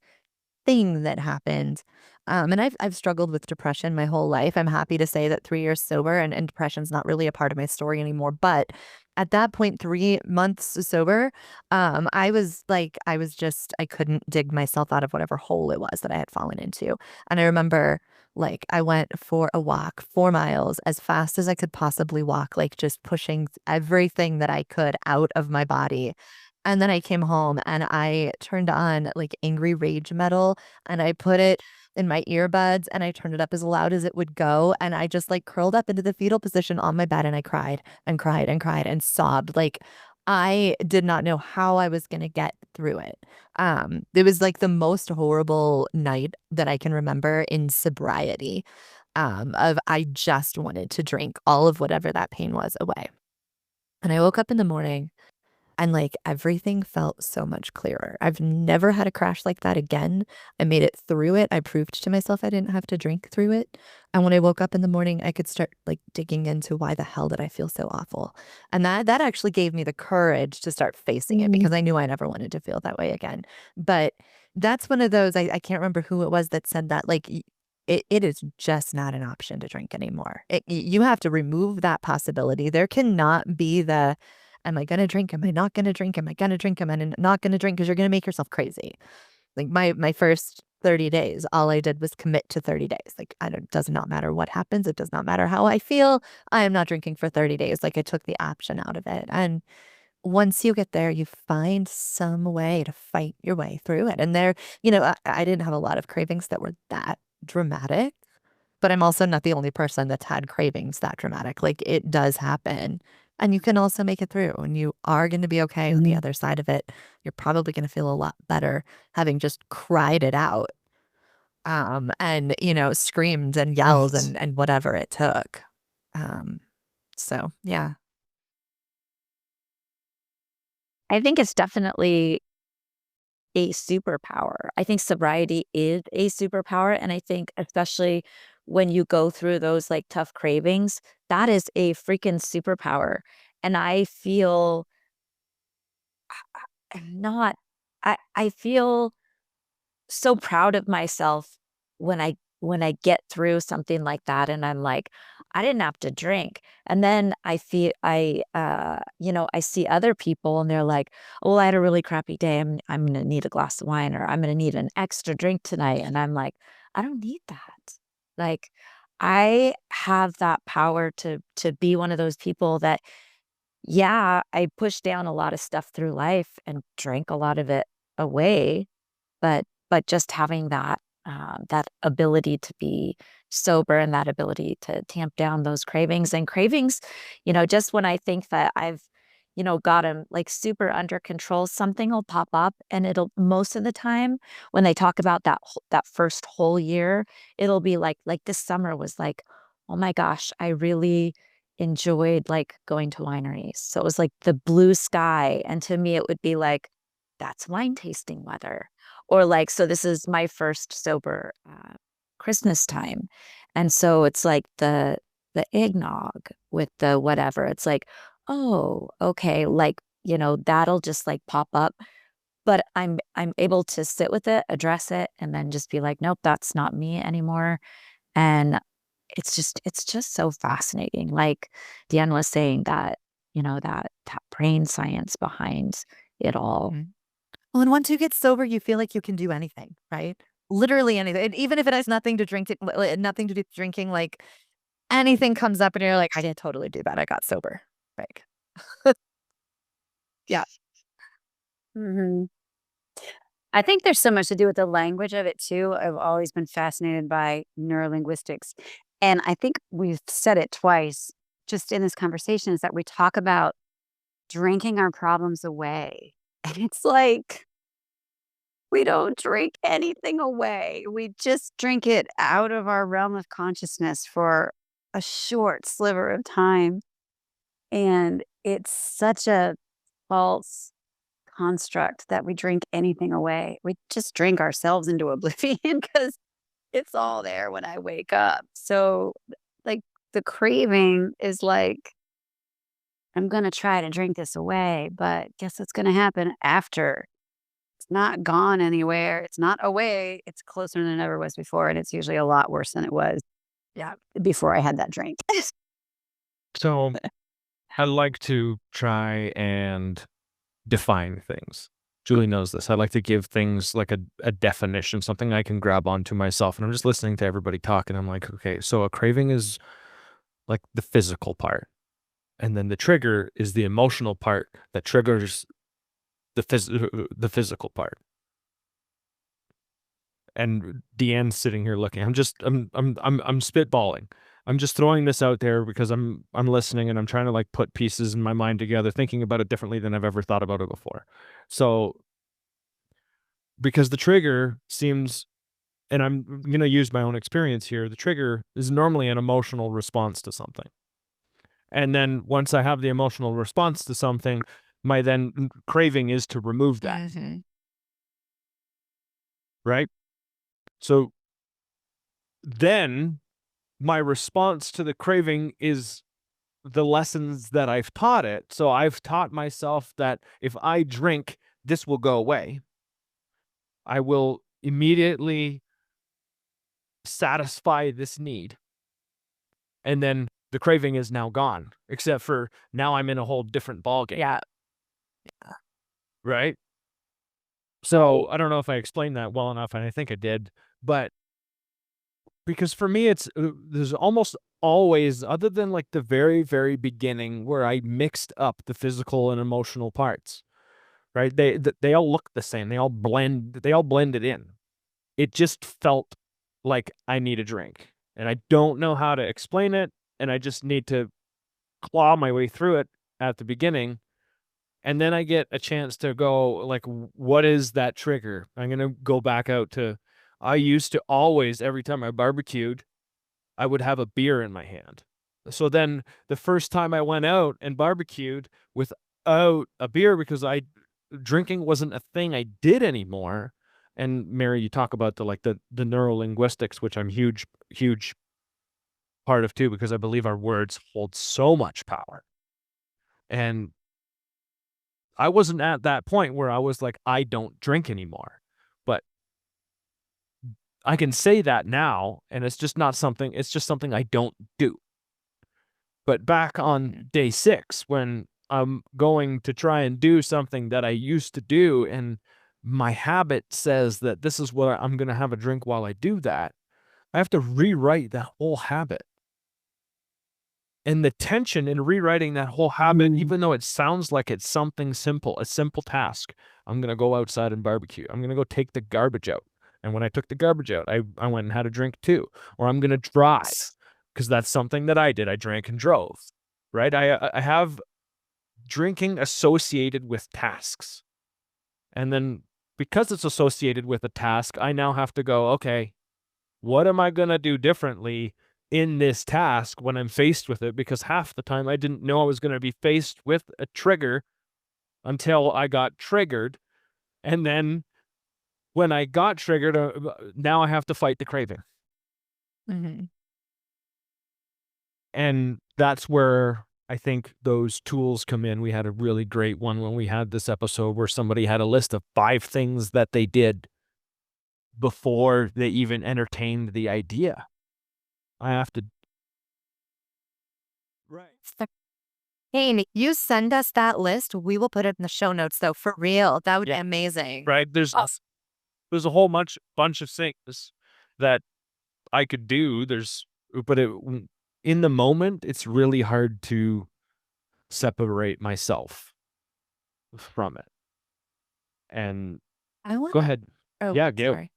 thing that happened. And I've struggled with depression my whole life. I'm happy to say that 3 years sober and depression's not really a part of my story anymore. But at that point, 3 months sober, I was just I couldn't dig myself out of whatever hole it was that I had fallen into. And I remember like I went for a walk 4 miles as fast as I could possibly walk, like just pushing everything that I could out of my body. And then I came home and I turned on, like, angry rage metal, and I put it in my earbuds, and I turned it up as loud as it would go, and I just, like, curled up into the fetal position on my bed, and I cried, and cried, and cried, and sobbed, like, I did not know how I was gonna get through it. It was, like, the most horrible night that I can remember in sobriety, of I just wanted to drink all of whatever that pain was away. And I woke up in the morning and, like, everything felt so much clearer. I've never had a crash like that again. I made it through it. I proved to myself I didn't have to drink through it. And when I woke up in the morning, I could start, like, digging into why the hell did I feel so awful? And that actually gave me the courage to start facing it Mhm. because I knew I never wanted to feel that way again. But that's one of those I can't remember who it was that said that, like, it is just not an option to drink anymore. You have to remove that possibility. There cannot be the am I gonna drink? Am I not gonna drink? Am I gonna drink? Am I not gonna drink? Because you're gonna make yourself crazy. Like, my first 30 days, all I did was commit to 30 days. Like, I don't does not matter what happens, it does not matter how I feel, I am not drinking for 30 days, like, I took the option out of it, and once you get there, you find some way to fight your way through it, and I didn't have a lot of cravings that were that dramatic, but I'm also not the only person that's had cravings that dramatic, like, it does happen, and you can also make it through, and you are gonna be okay on the Mhm. other side of it. You're probably gonna feel a lot better having just cried it out, and, screamed and yelled Right. and whatever it took. Um, so, yeah. I think it's definitely a superpower. I think sobriety is a superpower, and I think especially when you go through those, like, tough cravings, that is a freaking superpower, and I feel I'm not I feel so proud of myself when I get through something like that and I'm like, I didn't have to drink. And then I see other people and they're like, "Oh, I had a really crappy day. I'm gonna need a glass of wine or I'm gonna need an extra drink tonight." And I'm like, I don't need that. Like I have that power to be one of those people that, yeah, I pushed down a lot of stuff through life and drank a lot of it away, but just having that ability to be sober and that ability to tamp down those cravings, just when I think that I've got him like super under control, something will pop up, and it'll most of the time when they talk about that first whole year, it'll be like this summer was like, oh my gosh, I really enjoyed like going to wineries. So it was like the blue sky, and to me it would be like, that's wine tasting weather. Or like, so this is my first sober Christmas time, and so it's like the eggnog with the whatever. It's like, oh, okay, like, that'll just like pop up, but I'm able to sit with it, address it, and then just be like, nope, that's not me anymore. And it's just so fascinating. Like DeeAnn was saying that, that brain science behind it all. Mhm. Well, and once you get sober, you feel like you can do anything, right? Literally anything. And even if it has nothing to drink, nothing to do with drinking, like anything comes up and you're like, I did totally do that. I got sober. Like, yeah. Hmm. I think there's so much to do with the language of it too. I've always been fascinated by neurolinguistics. And I think we've said it twice just in this conversation is that we talk about drinking our problems away. And it's like, we don't drink anything away. We just drink it out of our realm of consciousness for a short sliver of time. And it's such a false construct that we drink anything away. We just drink ourselves into oblivion because it's all there when I wake up. So, like, the craving is like, I'm going to try to drink this away, but guess what's going to happen after? It's not gone anywhere. It's not away. It's closer than it ever was before. And it's usually a lot worse than it was, yeah, before I had that drink. So I like to try and define things. Julie knows this. I like to give things like a definition, something I can grab onto myself. And I'm just listening to everybody talk, and I'm like, okay, so a craving is like the physical part. And then the trigger is the emotional part that triggers the physical part. And DeeAnn's sitting here looking. I'm spitballing. I'm just throwing this out there because I'm listening and I'm trying to like put pieces in my mind together, thinking about it differently than I've ever thought about it before. So because the trigger seems, and I'm going to use my own experience here, the trigger is normally an emotional response to something. And then once I have the emotional response to something, my then craving is to remove that. Mhm. Right? So then my response to the craving is the lessons that I've taught it. So I've taught myself that if I drink, this will go away. I will immediately satisfy this need. And then the craving is now gone, except for now I'm in a whole different ballgame. Yeah. Right? So I don't know if I explained that well enough, and I think I did, but because for me, it's there's almost always, other than like the very, very beginning where I mixed up the physical and emotional parts, right? They all look the same. They all blended in. It just felt like I need a drink, and I don't know how to explain it, and I just need to claw my way through it at the beginning. And then I get a chance to go like, what is that trigger? I'm going to go back out to, I used to always, every time I barbecued, I would have a beer in my hand. So then the first time I went out and barbecued without a beer, because drinking wasn't a thing I did anymore. And Mary, you talk about the neurolinguistics, which I'm huge part of too, because I believe our words hold so much power. And I wasn't at that point where I was like, I don't drink anymore, but I can say that now, and it's just something I don't do. But back on day 6, when I'm going to try and do something that I used to do, and my habit says that this is what I'm going to have a drink while I do that, I have to rewrite that whole habit. And the tension in rewriting that whole habit, even though it sounds like it's something simple, a simple task, I'm going to go outside and barbecue. I'm going to go take the garbage out. And when I took the garbage out, I went and had a drink too. Or I'm going to drive, because that's something that I did. I drank and drove, right? I have drinking associated with tasks. And then because it's associated with a task, I now have to go, okay, what am I going to do differently in this task when I'm faced with it? Because half the time I didn't know I was going to be faced with a trigger until I got triggered. And then when I got triggered, now I have to fight the craving. Mm-hmm. And that's where I think those tools come in. We had a really great one when we had this episode where somebody had a list of 5 things that they did before they even entertained the idea. I have to. Right. Hey, you send us that list. We will put it in the show notes, though, for real. That would be Yeah. amazing. Right. There's a whole bunch of things that I could do. But in the moment, it's really hard to separate myself from it. And I want. go ahead. Oh, Yeah, go. sorry.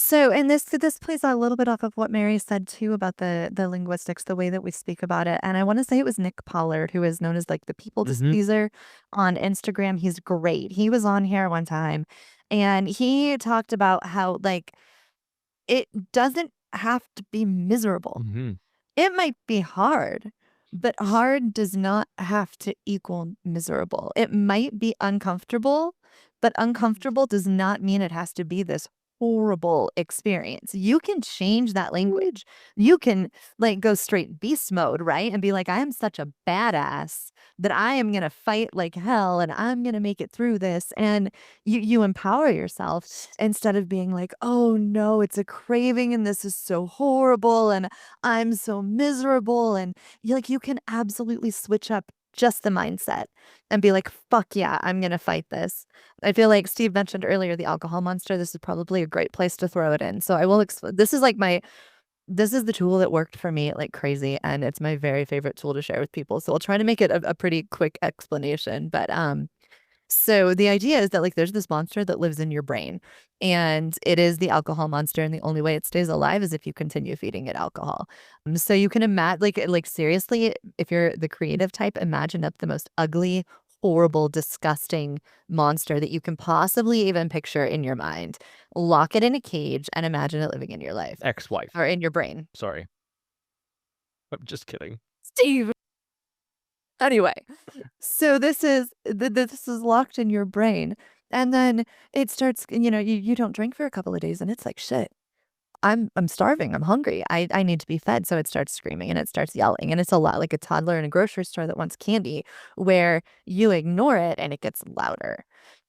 So, and this plays a little bit off of what Mary said too about the linguistics, the way that we speak about it. And I want to say it was Nick Pollard, who is known as like the people Mhm. displeaser on Instagram. He's great. He was on here one time, and he talked about how like it doesn't have to be miserable. Mhm. It might be hard, but hard does not have to equal miserable. It might be uncomfortable, but uncomfortable does not mean it has to be this horrible experience. You can change that language. You can like go straight beast mode, right? And be like, I am such a badass that I am going to fight like hell and I'm going to make it through this. And you empower yourself instead of being like, oh no, it's a craving and this is so horrible and I'm so miserable. And you can absolutely switch up just the mindset and be like, fuck yeah, I'm going to fight this. I feel like Steve mentioned earlier the alcohol monster. This is probably a great place to throw it in. So I will this is like this is the tool that worked for me like crazy. And it's my very favorite tool to share with people. So I'll try to make it a pretty quick explanation. But so the idea is that like there's this monster that lives in your brain and it is the alcohol monster, and the only way it stays alive is if you continue feeding it alcohol. So you can imagine like seriously, if you're the creative type, imagine up the most ugly, horrible, disgusting monster that you can possibly even picture in your mind. Lock it in a cage and imagine it living in your life Ex-wife. or in your brain. Sorry. I'm just kidding. Steve. Anyway, so this is this is locked in your brain, and then it starts. You don't drink for a couple of days, and it's like shit. I'm starving. I'm hungry. I need to be fed. So it starts screaming and it starts yelling, and it's a lot like a toddler in a grocery store that wants candy, where you ignore it and it gets louder.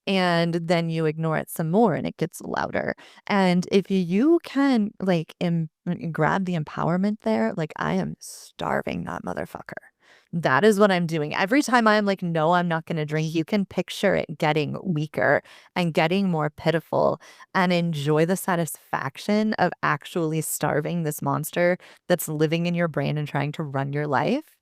And then you ignore it some more and it gets louder. And if you can like grab the empowerment there, like I am starving that motherfucker. That is what I'm doing. Every time I'm like, no, I'm not going to drink, you can picture it getting weaker and getting more pitiful, and enjoy the satisfaction of actually starving this monster that's living in your brain and trying to run your life.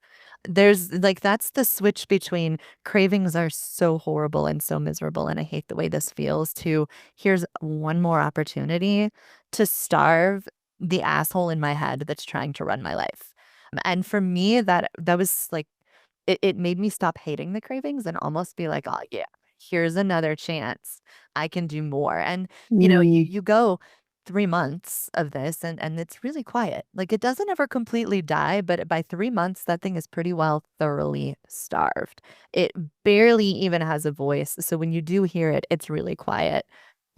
There's like, that's the switch between cravings are so horrible and so miserable, and I hate the way this feels, to here's one more opportunity to starve the asshole in my head that's trying to run my life. And for me, that was like it made me stop hating the cravings and almost be like, oh yeah, here's another chance. I can do more. And you go 3 months of this and it's really quiet. Like it doesn't ever completely die, but by 3 months, that thing is pretty well thoroughly starved. It barely even has a voice. So when you do hear it, it's really quiet.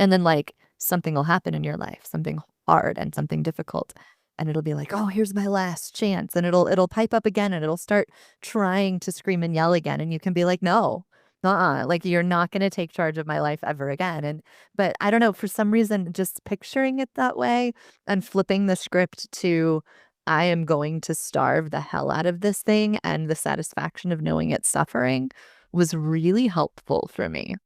And then like something will happen in your life, something hard and something difficult. And it'll be like, oh, here's my last chance. And it'll pipe up again and it'll start trying to scream and yell again. And you can be like, no, like you're not going to take charge of my life ever again. But I don't know, for some reason, just picturing it that way and flipping the script to I am going to starve the hell out of this thing, and the satisfaction of knowing it's suffering was really helpful for me.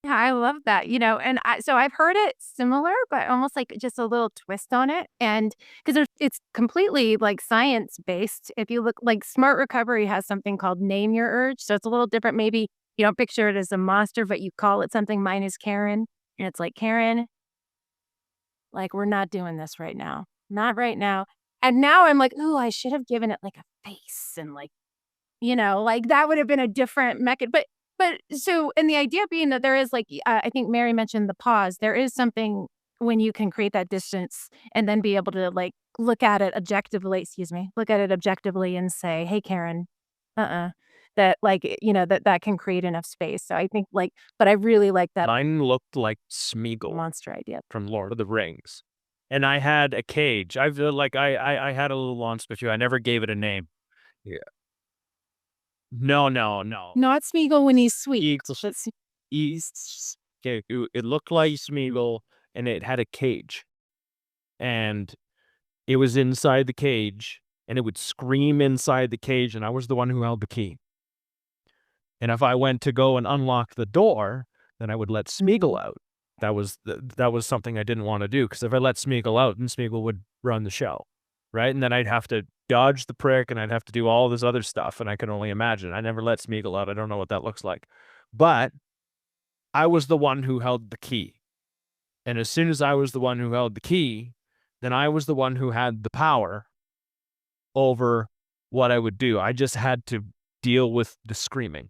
Yeah, I love that, and so I've heard it similar, but almost like just a little twist on it, and because it's completely, like, science-based. If you look like, Smart Recovery has something called Name Your Urge, so it's a little different. Maybe you don't picture it as a monster, but you call it something. Mine is Karen, and it's like, "Karen, like, we're not doing this right now. Not right now. And now I'm like, "Ooh, I should have given it, like, a face and, like, like, that would have been a different but so and the idea being that there is, like, I think Mary mentioned the pause. There is something when you can create that distance and then be able to, like, look at it objectively and say, "Hey, Karen, uh-uh." That, like, that can create enough space. So I think, like but I really like that Mine looked like Smeagol monster idea. from Lord of the Rings, and I had a cage. I feel like I had a little monster too. I never gave it a name. Yeah. No, no, no. Not Smeagol when he's sweet, It's but S East. Okay, it looked like Smeagol, and it had a cage, and it was inside the cage, and it would scream inside the cage, and I was the one who held the key. And if I went to go and unlock the door, then I would let Smeagol out. That was something I didn't wanna do, because if I let Smeagol out, then Smeagol would run the show, right? And then I'd have to dodge the prick, and I'd have to do all this other stuff, and I can only imagine. I never let Smeagol out, I don't know what that looks like. But I was the one who held the key, and as soon as I was the one who held the key, then I was the one who had the power over what I would do. I just had to deal with the screaming.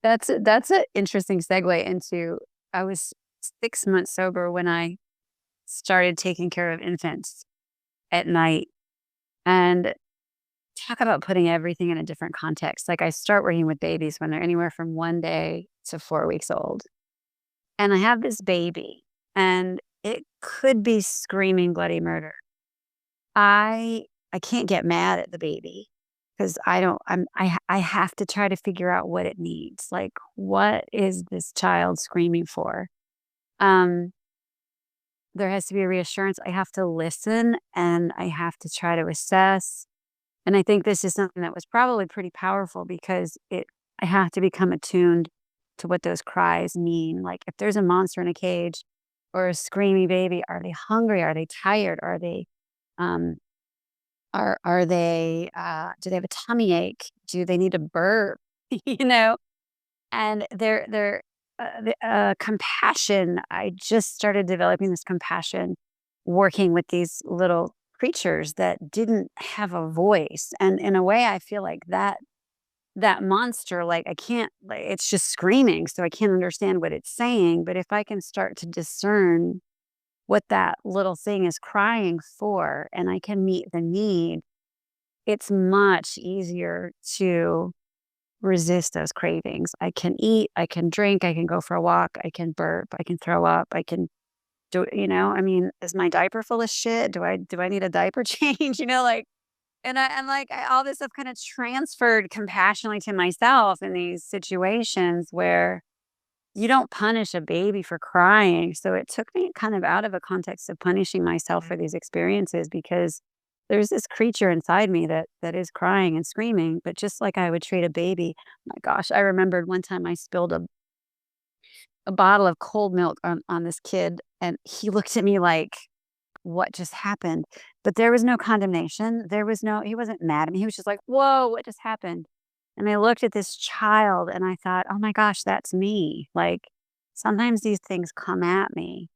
That's an interesting segue into I was 6 months sober when I started taking care of infants at night, and talk about putting everything in a different context. Like, I start working with babies when they're anywhere from 1 day to 4 weeks old, and I have this baby, and it could be screaming bloody murder. I can't get mad at the baby because I don't I have to try to figure out what it needs. Like, what is this child screaming for? Um, there has to be a reassurance. I have to listen and I have to try to assess. And I think this is something that was probably pretty powerful because I have to become attuned to what those cries mean. Like, if there's a monster in a cage or a screaming baby, are they hungry? Are they tired? Are they um are they do they have a tummy ache? Do they need a burp? you know? And compassion, I just started developing this compassion working with these little creatures that didn't have a voice. And in a way, I feel like that monster, like, I can't, like, it's just screaming, so I can't understand what it's saying. But if I can start to discern what that little thing is crying for and I can meet the need, it's much easier to resist those cravings. I can eat, I can drink, I can go for a walk, I can burp, I can throw up, I can I mean, is my diaper full of shit? Do I need a diaper change? Like, all this stuff kind of transferred compassionately to myself in these situations where you don't punish a baby for crying. So it took me kind of out of a context of punishing myself for these experiences because there's this creature inside me that is crying and screaming, but just like I would treat a baby. My gosh, I remembered one time I spilled a bottle of cold milk on this kid, and he looked at me like, what just happened? But there was no condemnation. He wasn't mad at me. He was just like, whoa, what just happened? And I looked at this child and I thought, oh my gosh, that's me. Like, sometimes these things come at me.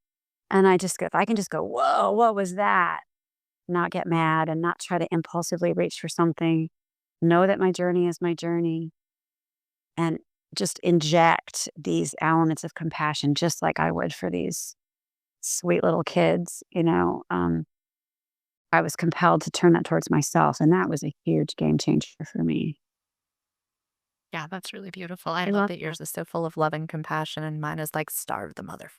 And if I can just go, whoa, what was that? Not get mad and not try to impulsively reach for something. Know that my journey is my journey and just inject these elements of compassion, just like I would for these sweet little kids. I was compelled to turn that towards myself. And that was a huge game changer for me. Yeah, that's really beautiful. I I love love that yours is so full of love and compassion, and mine is like starve the mother.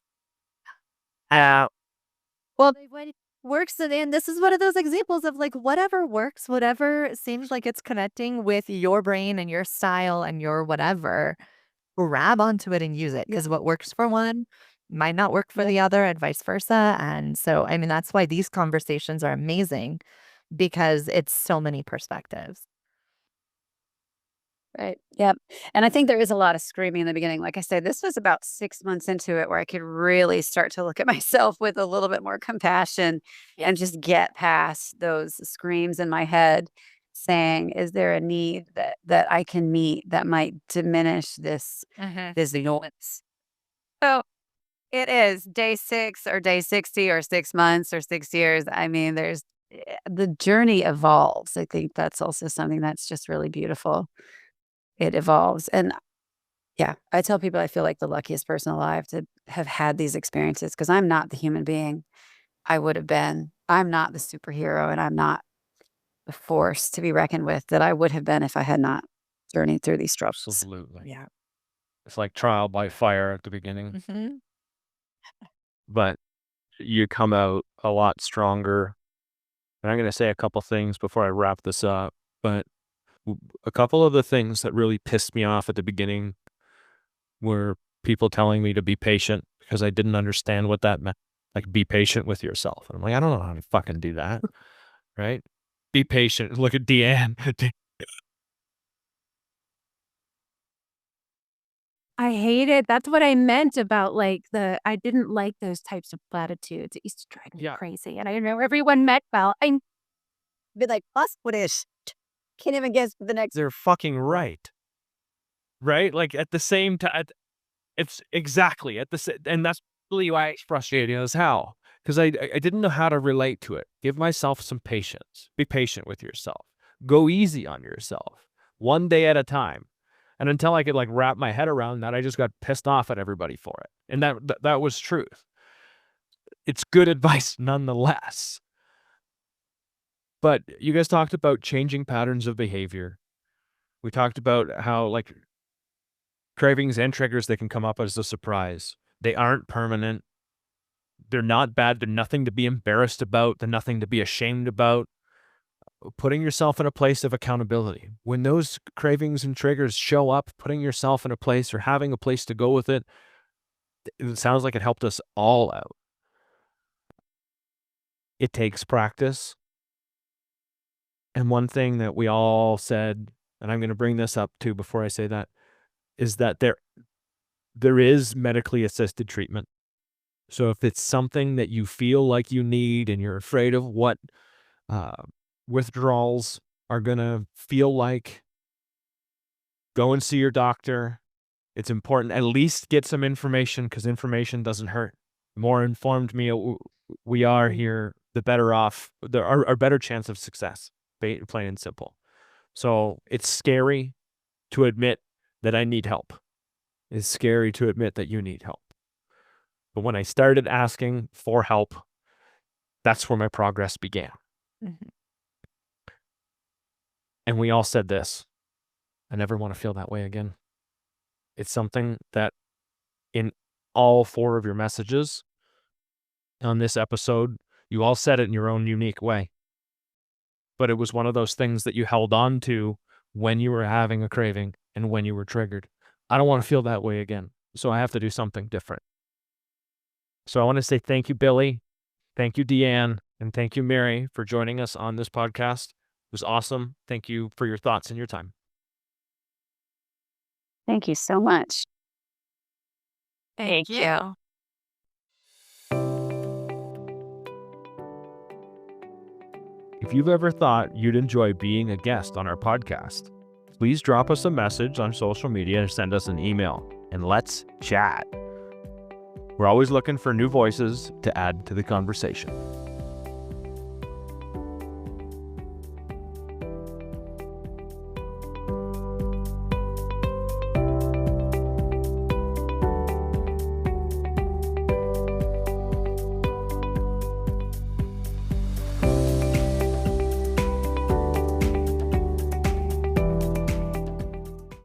Well, what works, and this is one of those examples of like whatever works, whatever seems like it's connecting with your brain and your style and your whatever, grab onto it and use it Yeah. because what works for one might not work for Yeah. the other and vice versa. And so, I mean, that's why these conversations are amazing because it's so many perspectives. Right. Yep. And I think there is a lot of screaming in the beginning. Like I said, this was about 6 months into it where I could really start to look at myself with a little bit more compassion and just get past those screams in my head saying, is there a need that I can meet that might diminish this Mhm. this noise? So It is day 6 or day 60 or 6 months or 6 years. I mean, the journey evolves. I think that's also something that's just really beautiful. It evolves. And yeah, I tell people I feel like the luckiest person alive to have had these experiences because I'm not the human being I would have been. I'm not the superhero and I'm not the force to be reckoned with that I would have been if I had not journeyed through these struggles. Absolutely. Yeah. It's like trial by fire at the beginning, but you come out a lot stronger. And I'm going to say a couple things before I wrap this up, but a couple of the things that really pissed me off at the beginning were people telling me to be patient because I didn't understand what that meant. Like, be patient with yourself. And I'm like, I don't know how to fucking do that. Right? Be patient. Look at DeeAnn. I hate it. That's what I meant about like I didn't like those types of platitudes. It used to drive me Yeah. crazy. And I know everyone meant well. Be like, plus what is? Can't even guess the next. They're fucking right. Right? Like, at the same time, it's exactly at the same, and that's really why it's frustrating as hell. Because I didn't know how to relate to it. Give myself some patience. Be patient with yourself. Go easy on yourself. One day at a time. And until I could like wrap my head around that, I just got pissed off at everybody for it. And that was truth. It's good advice nonetheless. But you guys talked about changing patterns of behavior. We talked about how like cravings and triggers, they can come up as a surprise. They aren't permanent. They're not bad. They're nothing to be embarrassed about. They're nothing to be ashamed about. Putting yourself in a place of accountability. When those cravings and triggers show up, putting yourself in a place or having a place to go with it, it sounds like it helped us all out. It takes practice. And one thing that we all said, and I'm going to bring this up too before I say that, is that there is medically assisted treatment. So if it's something that you feel like you need and you're afraid of what withdrawals are going to feel like, go and see your doctor. It's important. At least get some information because information doesn't hurt. The more informed we are here, the better off, our better chance of success, plain and simple. So it's scary to admit that I need help. It's scary to admit that you need help. But when I started asking for help, that's where my progress began. And we all said this. I never want to feel that way again. It's something that in all 4 of your messages on this episode, you all said it in your own unique way. But it was one of those things that you held on to when you were having a craving and when you were triggered. I don't want to feel that way again. So I have to do something different. So I want to say thank you, Billie. Thank you, DeeAnn. And thank you, Mary, for joining us on this podcast. It was awesome. Thank you for your thoughts and your time. Thank you so much. Thank you. If you've ever thought you'd enjoy being a guest on our podcast, please drop us a message on social media or send us an email, and let's chat. We're always looking for new voices to add to the conversation.